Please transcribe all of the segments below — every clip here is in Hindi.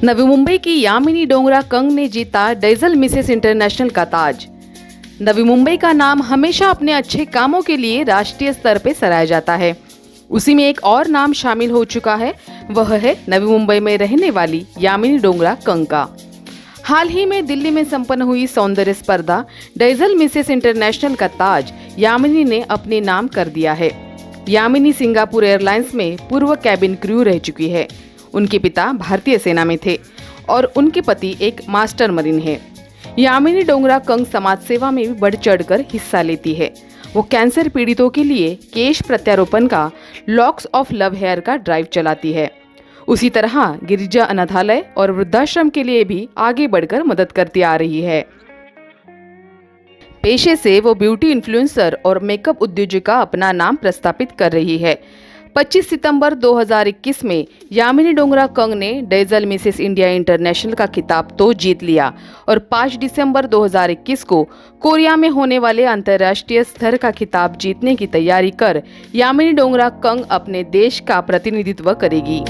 नवी मुंबई की यामिनी डोंगरा कंग ने जीता डेजल मिसेस इंटरनेशनल का ताज। नवी मुंबई का नाम हमेशा अपने अच्छे कामों के लिए राष्ट्रीय स्तर पर सराहा जाता है। उसी में एक और नाम शामिल हो चुका है, वह है नवी मुंबई में रहने वाली यामिनी डोंगरा कंग का। हाल ही में दिल्ली में संपन्न हुई सौंदर्य स्पर्धा डेजल मिसेस इंटरनेशनल का ताज यामिनी ने अपने नाम कर दिया है। यामिनी सिंगापुर एयरलाइंस में पूर्व कैबिन क्रू रह चुकी है। उनके पिता भारतीय सेना में थे और उनके पति एक मास्टर मरीन है। यामिनी डोंगरा कंग समाज सेवा में भी बढ़ चढ़कर हिस्सा लेती है। वो कैंसर पीड़ितों के लिए केश प्रत्यारोपण का लॉक्स ऑफ लव हेयर का ड्राइव चलाती है। उसी तरह गिरिजा अनाथालय और वृद्धाश्रम के लिए भी आगे बढ़कर मदद करती आ रही है। पेशे से वो ब्यूटी इन्फ्लुएंसर और मेकअप उद्योजिका अपना नाम प्रस्थापित कर रही है। 25 सितंबर 2021 में यामिनी डोंगरा कंग ने डेजल मिसेस इंडिया इंटरनेशनल का खिताब तो जीत लिया और 5 दिसंबर 2021 को कोरिया में होने वाले अंतर्राष्ट्रीय स्तर का खिताब जीतने की तैयारी कर यामिनी डोंगरा कंग अपने देश का प्रतिनिधित्व करेगी।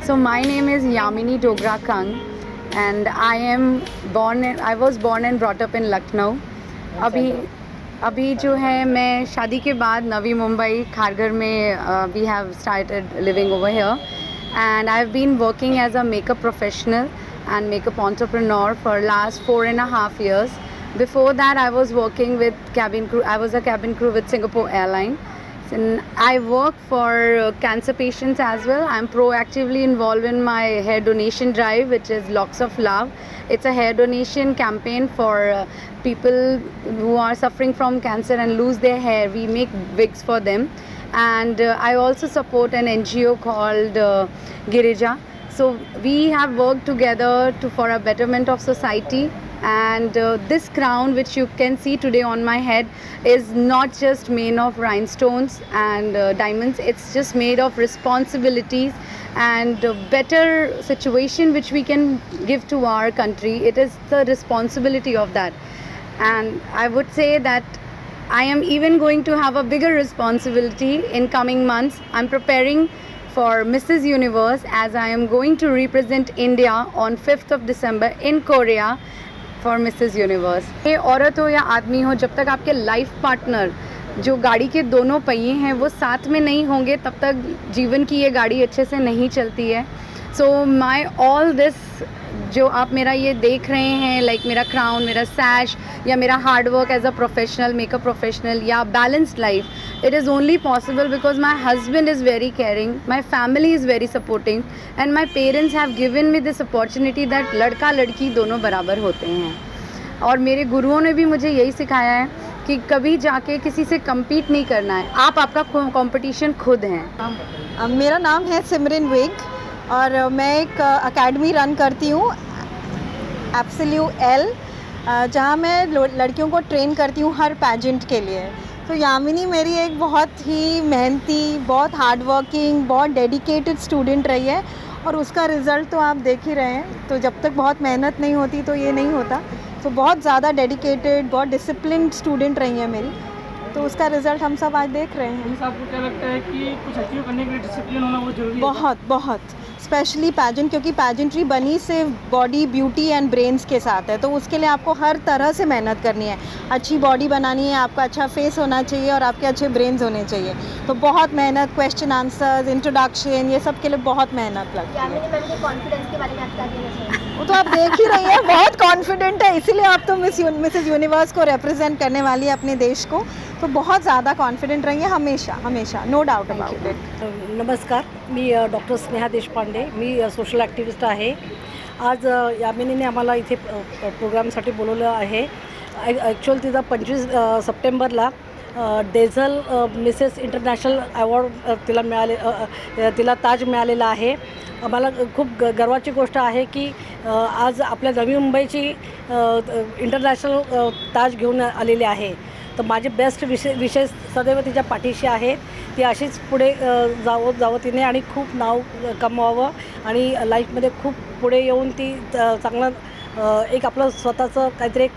So my name is Yamini Dogra Kang and I was born and brought up in Lucknow. अभी जो है मैं शादी के बाद नवी मुंबई खारघर में we have started living over here and I've been working as a makeup professional and makeup entrepreneur for last 4.5 years. Before that I was working with cabin crew. I was a cabin crew with Singapore Airlines. And I work for cancer patients as well. I'm proactively involved in my hair donation drive, which is Locks of Love. It's a hair donation campaign for people who are suffering from cancer and lose their hair. We make wigs for them. And I also support an NGO called Girija. So we have worked together for a betterment of society. And this crown which you can see today on my head is not just made of rhinestones and diamonds. It's just made of responsibilities and better situation which we can give to our country. It is the responsibility of that, and I would say that I am even going to have a bigger responsibility in coming months. I'm preparing for Mrs. Universe as I am going to represent India on 5th of December in Korea for Mrs universe. ये औरत हो या आदमी हो, जब तक आपके लाइफ पार्टनर जो गाड़ी के दोनों पहिए हैं वो साथ में नहीं होंगे तब तक जीवन की ये गाड़ी अच्छे से नहीं चलती है। सो माई ऑल दिस जो आप मेरा ये देख रहे हैं, लाइक मेरा क्राउन, मेरा सैश या मेरा hard work as a professional makeup professional या balanced life, it is only possible because my husband is very caring, my family is very supporting and my parents have given me this opportunity that लड़का लड़की दोनों बराबर होते हैं। और मेरे गुरुओं ने भी मुझे यही सिखाया है कि कभी जाके किसी से compete नहीं करना है, आप आपका कंपटीशन खुद हैं। मेरा नाम है सिमरन वेग और मैं एक अकेडमी रन करती हूँ एब्सोल्यूट एल, जहाँ मैं लड़कियों को ट्रेन करती हूँ हर पैजेंट के लिए। तो यामिनी मेरी एक बहुत ही मेहनती, बहुत हार्ड वर्किंग, बहुत डेडिकेटेड स्टूडेंट रही है और उसका रिज़ल्ट तो आप देख ही रहे हैं। तो जब तक बहुत मेहनत नहीं होती तो ये नहीं होता। तो बहुत ज़्यादा डेडिकेटेड, बहुत डिसिप्लिन्ड स्टूडेंट रही है मेरी। तो उसका रिजल्ट हम सब आज देख रहे हैं। आपको क्या लगता है कि कुछ अचीव करने के लिए डिसिप्लिन होना बहुत जरूरी है? बहुत बहुत, स्पेशली पैजेंट, क्योंकि पैजेंट्री बनी सिर्फ बॉडी, ब्यूटी एंड ब्रेन्स के साथ है, तो उसके लिए आपको हर तरह से मेहनत करनी है। अच्छी बॉडी बनानी है, आपका अच्छा फेस होना चाहिए और आपके अच्छे ब्रेन्स होने चाहिए। तो बहुत मेहनत, क्वेश्चन आंसर्स, इंट्रोडक्शन, ये सब के लिए बहुत मेहनत लगती है। यामिनी मैम के कॉन्फिडेंस के बारे में आप क्या कहना चाहेंगे? वो तो आप देख ही रही हैं, बहुत कॉन्फिडेंट है, इसीलिए आप तो मिसेस यूनिवर्स को रिप्रेजेंट करने वाली है अपने देश को, तो बहुत ज़्यादा कॉन्फिडेंट रहेंगे हमेशा हमेशा, नो डाउट अबाउट इट। नमस्कार, मी डॉक्टर स्नेहा देशपांडे, मी सोशल ॲक्टिव्हिस्ट आहे। आज यामिनीने आम्हाला इथे प्रोग्रामसाठी बोलवलं आहे। ॲक्च्युअल तिचा 25 सप्टेंबरला डेझल मिसेस इंटरनॅशनल अवॉर्ड तिला ताज मिळालेला आहे। आम्हाला खूप गर्वाची गोष्ट आहे की आज आपल्या नवी मुंबईची इंटरनॅशनल ताज घेऊन आलेली आहे। तर माझे बेस्ट विशेष सदैव तिच्या पाठीशी आहेत। ती अशीच पुढे जावं तिने आणि खूप नाव कमवावं आणि लाईफमध्ये खूप पुढे येऊन ती चांगलं एक आपलं स्वतःचं काहीतरी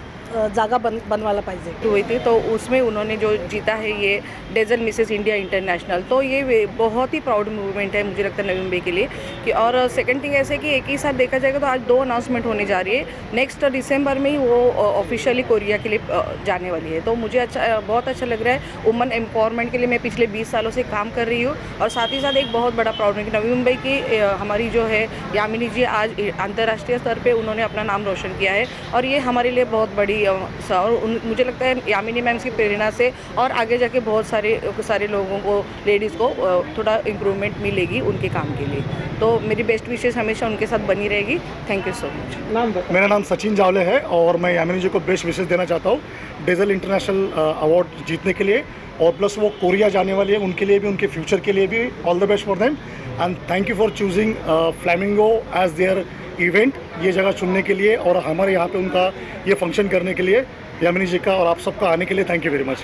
जागा बनवायला पाहिजे। हुई थी तो उसमें उन्होंने जो जीता है ये डेजल मिसेस इंडिया इंटरनेशनल, तो ये बहुत ही प्राउड मूवमेंट है मुझे लगता है नवी मुंबई के लिए कि। और सेकंड थिंग ऐसे कि एक ही साथ देखा जाएगा तो आज 2 अनाउंसमेंट होने जा रही है। नेक्स्ट दिसंबर में ही वो ऑफिशियली कोरिया के लिए जाने वाली है, तो मुझे बहुत अच्छा लग रहा है। वुमन एम्पावरमेंट के लिए मैं पिछले 20 सालों से काम कर रही हूँ और साथ ही साथ एक बहुत बड़ा प्राउड है कि नवी मुंबई की हमारी जो है यामिनी जी आज अंतर्राष्ट्रीय स्तर पर उन्होंने अपना नाम रोशन किया है और ये हमारे लिए बहुत बड़ी और मुझे लगता है यामिनी मैम की प्रेरणा से और आगे जाके बहुत सारे लोगों को, लेडीज़ को थोड़ा इम्प्रूवमेंट मिलेगी उनके काम के लिए। तो मेरी बेस्ट विशेष हमेशा उनके साथ बनी रहेगी। Thank you so much. मेरा नाम सचिन जावले है और मैं यामिनी जी को बेस्ट विशेष देना चाहता हूँ डेजल इंटरनेशनल अवार्ड जीतने के लिए, और प्लस वो कोरिया जाने वाली है, उनके लिए भी, उनके फ्यूचर के लिए भी all the best for them and thank you for choosing Flamingo as their event, ये जगह चुनने के लिए और हमारे यहाँ पे उनका ये फंक्शन करने के लिए यामिनी जी का और आप सबका आने के लिए थैंक यू वेरी मच।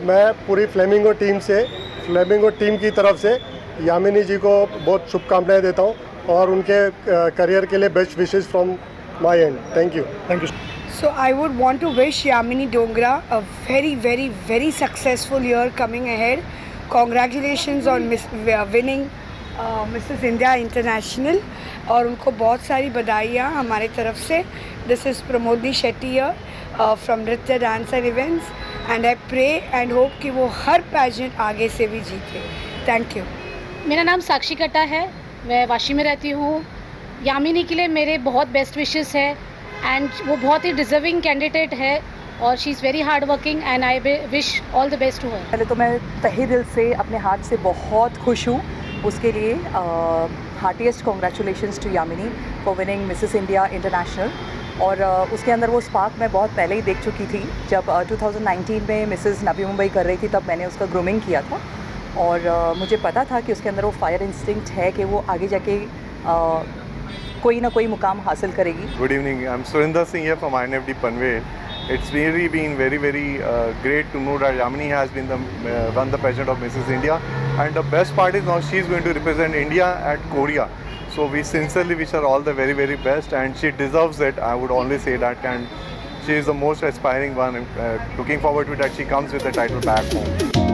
मैं पूरी फ्लेमिंगो टीम की तरफ से यामिनी जी को बहुत शुभकामनाएं देता हूँ और उनके करियर के लिए best wishes from my and. Thank you. So I would want to wish Yamini Dongra a very, very, very successful year coming ahead. Congratulations on winning Mrs. India International और उनको बहुत सारी बधाइयाँ हमारे तरफ से। This is Pramodi Shetty from Nritya dance and events and I pray and hope कि वो हर पैजेंट आगे से भी जीते। Thank you. मेरा नाम साक्षी कट्टा है, मैं वाशी में रहती हूँ। यामिनी के लिए मेरे बहुत बेस्ट विशेस है एंड वो बहुत ही डिज़र्विंग कैंडिडेट है और she is very hard working and I wish all the best to her. पहले तो मैं तहे दिल से अपने हार्ट से बहुत खुश हूँ उसके लिए। Heartiest congratulations to Yamini for winning Mrs India International. और उसके अंदर वो स्पार्क मैं बहुत पहले ही देख चुकी थी। जब 2019 में मिसेस नवी मुंबई कर रही थी तब मैंने उसका ग्रूमिंग किया था और मुझे पता था कि उसके अंदर वो फायर इंस्टिंक्ट है कि वो आगे जाके कोई ना कोई मुकाम हासिल करेगी। Good evening, I'm Surinder Singh here from INFD Panvel. It's really been very great to know that Yamini has been won the pageant of Mrs. India, and the best part is now she is going to represent India at Korea. So we sincerely wish her all the very best, and she deserves it. I would only say that, and she is the most aspiring one. Looking forward to that she comes with the title back home.